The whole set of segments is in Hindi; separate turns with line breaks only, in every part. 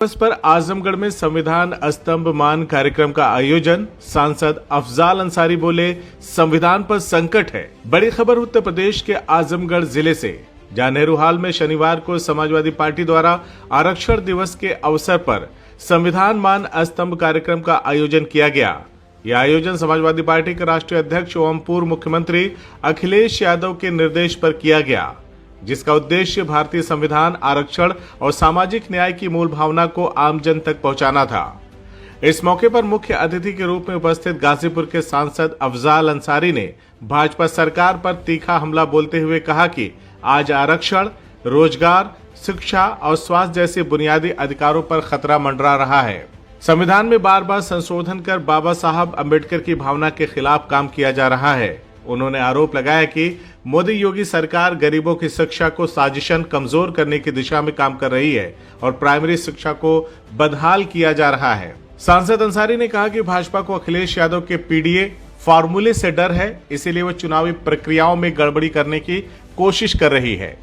दिवस पर आजमगढ़ में संविधान स्तंभ मान कार्यक्रम का आयोजन। सांसद अफजाल अंसारी बोले, संविधान पर संकट है। बड़ी खबर उत्तर प्रदेश के आजमगढ़ जिले से, जहां नेहरू हाल में शनिवार को समाजवादी पार्टी द्वारा आरक्षण दिवस के अवसर पर संविधान मान स्तंभ कार्यक्रम का आयोजन किया गया। यह आयोजन समाजवादी पार्टी के राष्ट्रीय अध्यक्ष एवं पूर्व मुख्यमंत्री अखिलेश यादव के निर्देश पर किया गया, जिसका उद्देश्य भारतीय संविधान, आरक्षण और सामाजिक न्याय की मूल भावना को आम जन तक पहुंचाना था। इस मौके पर मुख्य अतिथि के रूप में उपस्थित गाजीपुर के सांसद अफजाल अंसारी ने भाजपा सरकार पर तीखा हमला बोलते हुए कहा कि आज आरक्षण, रोजगार, शिक्षा और स्वास्थ्य जैसे बुनियादी अधिकारों पर खतरा मंडरा रहा है। संविधान में बार बार संशोधन कर बाबा साहब अम्बेडकर की भावना के खिलाफ काम किया जा रहा है। उन्होंने आरोप लगाया कि मोदी योगी सरकार गरीबों की शिक्षा को साजिशन कमजोर करने की दिशा में काम कर रही है और प्राइमरी शिक्षा को बदहाल किया जा रहा है। सांसद अंसारी ने कहा कि भाजपा को अखिलेश यादव के पीडीए फार्मूले से डर है, इसीलिए वो चुनावी प्रक्रियाओं में गड़बड़ी करने की कोशिश कर रही है।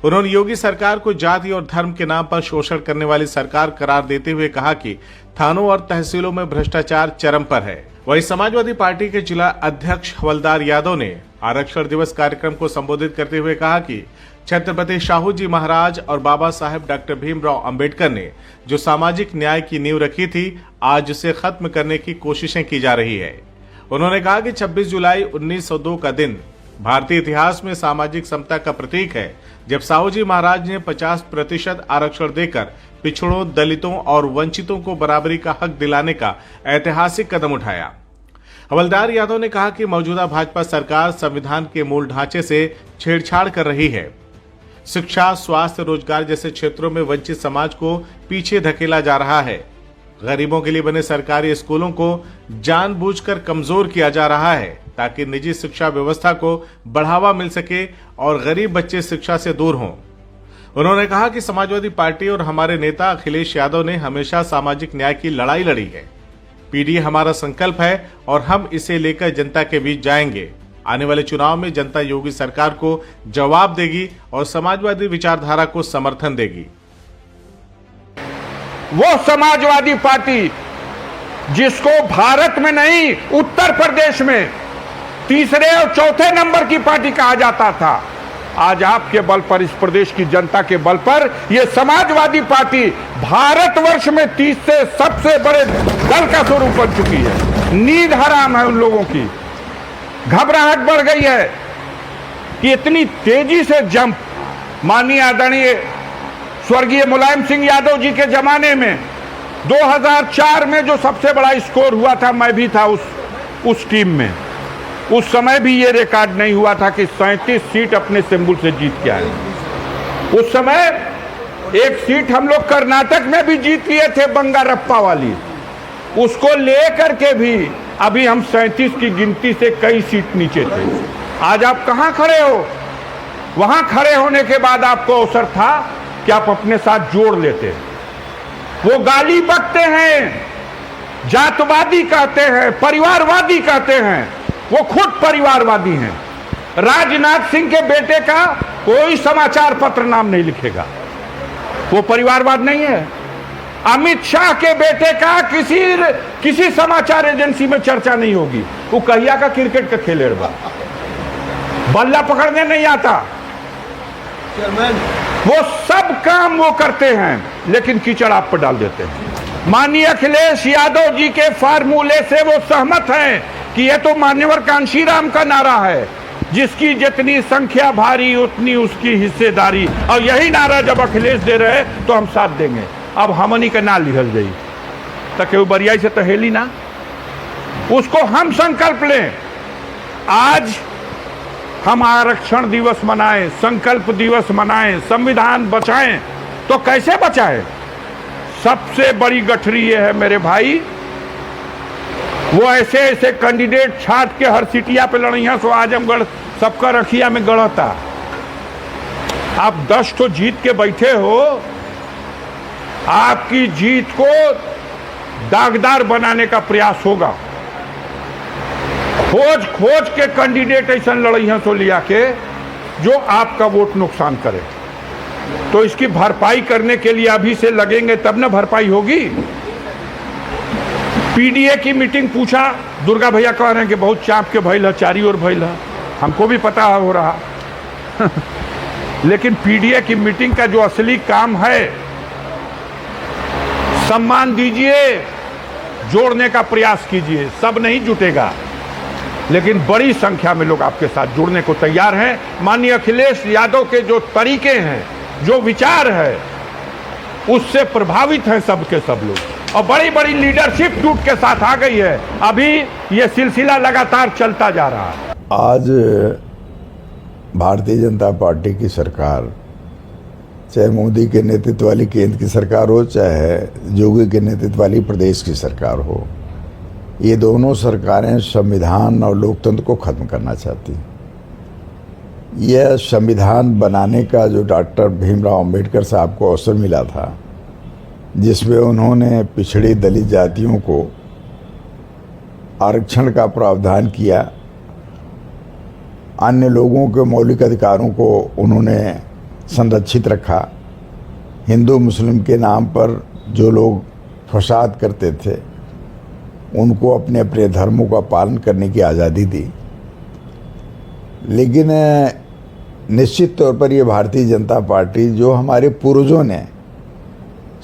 उन्होंने योगी सरकार को जाति और धर्म के नाम पर शोषण करने वाली सरकार करार देते हुए कहा कि थानों और तहसीलों में भ्रष्टाचार चरम पर है। वहीं समाजवादी पार्टी के जिला अध्यक्ष हवलदार यादव ने आरक्षण दिवस कार्यक्रम को संबोधित करते हुए कहा कि छत्रपति शाहू जी महाराज और बाबा साहेब डॉक्टर भीमराव अंबेडकर ने जो सामाजिक न्याय की नींव रखी थी, आज उसे खत्म करने की कोशिशें की जा रही है। उन्होंने कहा कि 26 जुलाई 1902 का दिन भारतीय इतिहास में सामाजिक समता का प्रतीक है, जब साहू जी महाराज ने 50% आरक्षण देकर पिछड़ों, दलितों और वंचितों को बराबरी का हक दिलाने का ऐतिहासिक कदम उठाया। हवलदार यादव ने कहा कि मौजूदा भाजपा सरकार संविधान के मूल ढांचे से छेड़छाड़ कर रही है। शिक्षा, स्वास्थ्य, रोजगार जैसे क्षेत्रों में वंचित समाज को पीछे धकेला जा रहा है। गरीबों के लिए बने सरकारी स्कूलों को जानबूझकर कमजोर किया जा रहा है ताकि निजी शिक्षा व्यवस्था को बढ़ावा मिल सके और गरीब बच्चे शिक्षा से दूर हों। उन्होंने कहा कि समाजवादी पार्टी और हमारे नेता अखिलेश यादव ने हमेशा सामाजिक न्याय की लड़ाई लड़ी है। पीडीए हमारा संकल्प है और हम इसे लेकर जनता के बीच जाएंगे। आने वाले चुनाव में जनता योगी सरकार को जवाब देगी और समाजवादी विचारधारा को समर्थन देगी।
वो समाजवादी पार्टी जिसको भारत में नहीं, उत्तर प्रदेश में तीसरे और चौथे नंबर की पार्टी कहा जाता था, आज आपके बल पर, इस प्रदेश की जनता के बल पर यह समाजवादी पार्टी भारतवर्ष में तीसरे सबसे बड़े दल का स्वरूप बन चुकी है। नींद हराम है उन लोगों की, घबराहट बढ़ गई है कि इतनी तेजी से जंप। माननीय आदरणीय स्वर्गीय मुलायम सिंह यादव जी के जमाने में 2004 में जो सबसे बड़ा स्कोर हुआ था, मैं भी था उस टीम में। उस समय भी ये रिकॉर्ड नहीं हुआ था कि 37 सीट अपने सिंबल से जीत के आए। उस समय एक सीट हम लोग कर्नाटक में भी जीत लिए थे, बंगारप्पा वाली, उसको लेकर के भी अभी हम 37 की गिनती से कई सीट नीचे थे। आज आप कहां खड़े हो? वहां खड़े होने के बाद आपको अवसर था कि आप अपने साथ जोड़ लेते। वो गाली बकते हैं, जातवादी कहते हैं, परिवारवादी कहते हैं, वो खुद परिवारवादी हैं। राजनाथ सिंह के बेटे का कोई समाचार पत्र नाम नहीं लिखेगा, वो परिवारवाद नहीं है। अमित शाह के बेटे का किसी समाचार एजेंसी में चर्चा नहीं होगी, वो कहिया का क्रिकेट का खेले बल्ला पकड़ने नहीं आता। वो सब काम वो करते हैं, लेकिन कीचड़ आप पर डाल देते हैं। माननीय अखिलेश यादव जी के फार्मूले से वो सहमत हैं कि यह तो मान्यवर कांशीराम का नारा है, जिसकी जितनी संख्या भारी उतनी उसकी हिस्सेदारी। और यही नारा जब अखिलेश दे रहे तो हम साथ देंगे। अब हमनी का ना लिखल जाई तक बरियाई से तो हेली ना, उसको हम संकल्प लें। आज हम आरक्षण दिवस मनाएं, संकल्प दिवस मनाएं, संविधान बचाएं, तो कैसे बचाएं? सबसे बड़ी गठरी ये है मेरे भाई, वो ऐसे ऐसे कैंडिडेट छाट के हर सीटिया पे लड़िया सो आजमगढ़ सबका रखिया में गढ़ता। आप 10 तो जीत के बैठे हो, आपकी जीत को दागदार बनाने का प्रयास होगा। खोज खोज के कैंडिडेट ऐसा लड़िया सो लिया के जो आपका वोट नुकसान करे। तो इसकी भरपाई करने के लिए अभी से लगेंगे तब ना भरपाई होगी। पीडीए की मीटिंग पूछा, दुर्गा भैया कह रहे हैं कि बहुत चाप के भइल है, चारी ओर भइल है, हमको भी पता हो रहा लेकिन पीडीए की मीटिंग का जो असली काम है, सम्मान दीजिए, जोड़ने का प्रयास कीजिए। सब नहीं जुटेगा, लेकिन बड़ी संख्या में लोग आपके साथ जुड़ने को तैयार हैं। माननीय अखिलेश यादव के जो तरीके हैं, जो विचार है, उससे प्रभावित हैं सबके सब लोग, और बड़ी बड़ी लीडरशिप जुट के साथ आ गई है। अभी ये सिलसिला लगातार चलता जा रहा है।
आज भारतीय जनता पार्टी की सरकार, चाहे मोदी के नेतृत्व वाली केंद्र की सरकार हो, चाहे योगी के नेतृत्व वाली प्रदेश की सरकार हो, ये दोनों सरकारें संविधान और लोकतंत्र को खत्म करना चाहती। यह संविधान बनाने का जो डॉक्टर भीमराव अंबेडकर साहब को अवसर मिला था, जिसमें उन्होंने पिछड़ी दलित जातियों को आरक्षण का प्रावधान किया, अन्य लोगों के मौलिक अधिकारों को उन्होंने संरक्षित रखा, हिंदू मुस्लिम के नाम पर जो लोग फसाद करते थे उनको अपने अपने धर्मों का पालन करने की आज़ादी दी। लेकिन निश्चित तौर पर ये भारतीय जनता पार्टी, जो हमारे पूर्वजों ने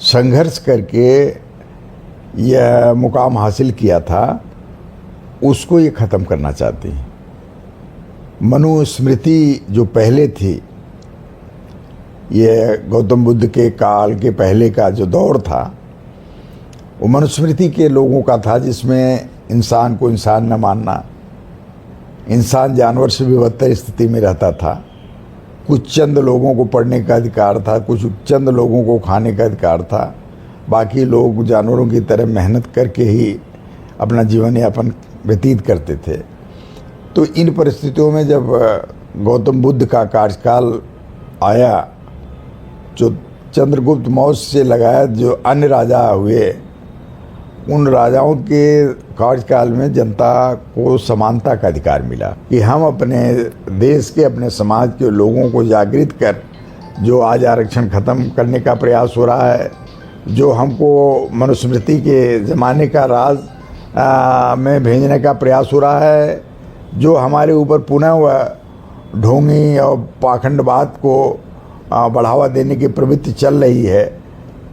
संघर्ष करके यह मुकाम हासिल किया था, उसको ये ख़त्म करना चाहती। मनुस्मृति जो पहले थी, ये गौतम बुद्ध के काल के पहले का जो दौर था, वो मनुस्मृति के लोगों का था, जिसमें इंसान को इंसान न मानना, इंसान जानवर से भी बदतर स्थिति में रहता था, कुछ चंद लोगों को पढ़ने का अधिकार था, कुछ चंद लोगों को खाने का अधिकार था, बाकी लोग जानवरों की तरह मेहनत करके ही अपना जीवन यापन व्यतीत करते थे। तो इन परिस्थितियों में जब गौतम बुद्ध का कार्यकाल आया, जो चंद्रगुप्त मौर्य से लगाया जो अन्य राजा हुए, उन राजाओं के कार्यकाल में जनता को समानता का अधिकार मिला कि हम अपने देश के, अपने समाज के लोगों को जागृत कर, जो आज आरक्षण खत्म करने का प्रयास हो रहा है, जो हमको मनुस्मृति के ज़माने का राज में भेजने का प्रयास हो रहा है, जो हमारे ऊपर पुनः वह ढोंगी और पाखंडवाद को बढ़ावा देने की प्रवृत्ति चल रही है,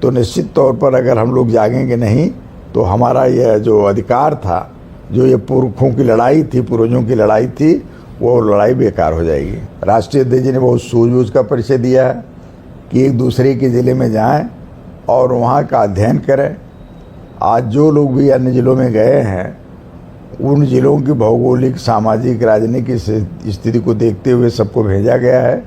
तो निश्चित तौर पर अगर हम लोग जागेंगे नहीं तो हमारा यह जो अधिकार था, जो ये पुरखों की लड़ाई थी, पूर्वजों की लड़ाई थी, वो लड़ाई बेकार हो जाएगी। राष्ट्रीय अध्यक्ष जी ने बहुत सूझबूझ का परिचय दिया है कि एक दूसरे के ज़िले में जाएं और वहाँ का अध्ययन करें। आज जो लोग भी अन्य ज़िलों में गए हैं, उन ज़िलों की भौगोलिक, सामाजिक, राजनीतिक स्थिति को देखते हुए सबको भेजा गया है,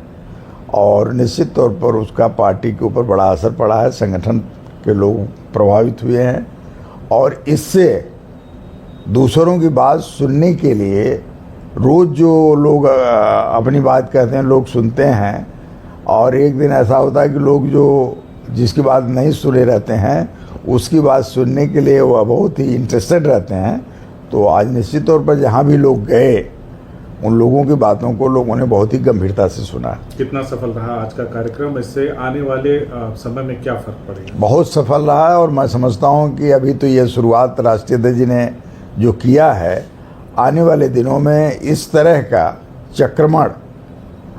और निश्चित तौर पर उसका पार्टी के ऊपर बड़ा असर पड़ा है। संगठन के लोग प्रभावित हुए हैं, और इससे दूसरों की बात सुनने के लिए रोज़ जो लोग अपनी बात कहते हैं, लोग सुनते हैं, और एक दिन ऐसा होता है कि लोग जो जिसकी बात नहीं सुने रहते हैं, उसकी बात सुनने के लिए वह बहुत ही इंटरेस्टेड रहते हैं। तो आज निश्चित तौर पर जहाँ भी लोग गए, उन लोगों की बातों को लोगों ने बहुत ही गंभीरता से सुना।
कितना सफल रहा आज का कार्यक्रम? इससे आने वाले समय में क्या फर्क पड़ेगा?
बहुत सफल रहा है, और मैं समझता हूँ कि अभी तो ये शुरुआत राष्ट्रीय अध्यक्ष जी ने जो किया है, आने वाले दिनों में इस तरह का चक्रमण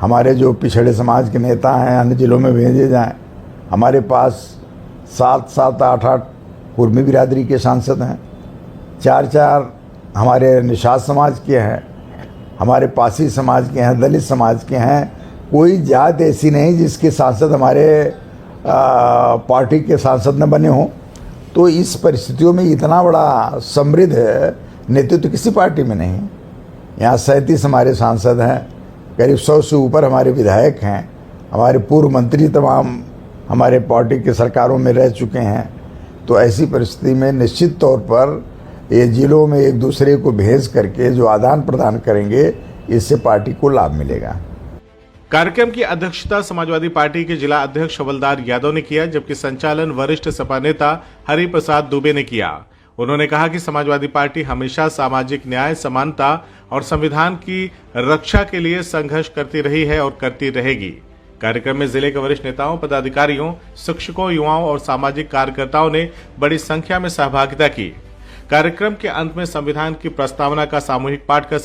हमारे जो पिछड़े समाज के नेता हैं अन्य जिलों में भेजे जाएं। हमारे पास 7-7, 8-8 कुर्मी बिरादरी के सांसद हैं, 4-4 हमारे निषाद समाज के हैं, हमारे पासी समाज के हैं, दलित समाज के हैं। कोई जात ऐसी नहीं जिसके सांसद हमारे पार्टी के सांसद न बने हों। तो इस परिस्थितियों में इतना बड़ा समृद्ध नेतृत्व किसी पार्टी में नहीं। यहाँ 37 हमारे सांसद हैं, करीब 100 से ऊपर हमारे विधायक हैं, हमारे पूर्व मंत्री तमाम हमारे पार्टी के सरकारों में रह चुके हैं। तो ऐसी परिस्थिति में निश्चित तौर पर ये जिलों में एक दूसरे को भेज करके जो आदान प्रदान करेंगे, इससे पार्टी को लाभ मिलेगा।
कार्यक्रम की अध्यक्षता समाजवादी पार्टी के जिला अध्यक्ष हवलदार यादव ने किया, जबकि संचालन वरिष्ठ सपा नेता हरिप्रसाद दुबे ने किया। उन्होंने कहा कि समाजवादी पार्टी हमेशा सामाजिक न्याय, समानता और संविधान की रक्षा के लिए संघर्ष करती रही है और करती रहेगी। कार्यक्रम में जिले के वरिष्ठ नेताओं, पदाधिकारियों, शिक्षकों, युवाओं और सामाजिक कार्यकर्ताओं ने बड़ी संख्या में सहभागिता की। कार्यक्रम के अंत में संविधान की प्रस्तावना का सामूहिक पाठ कर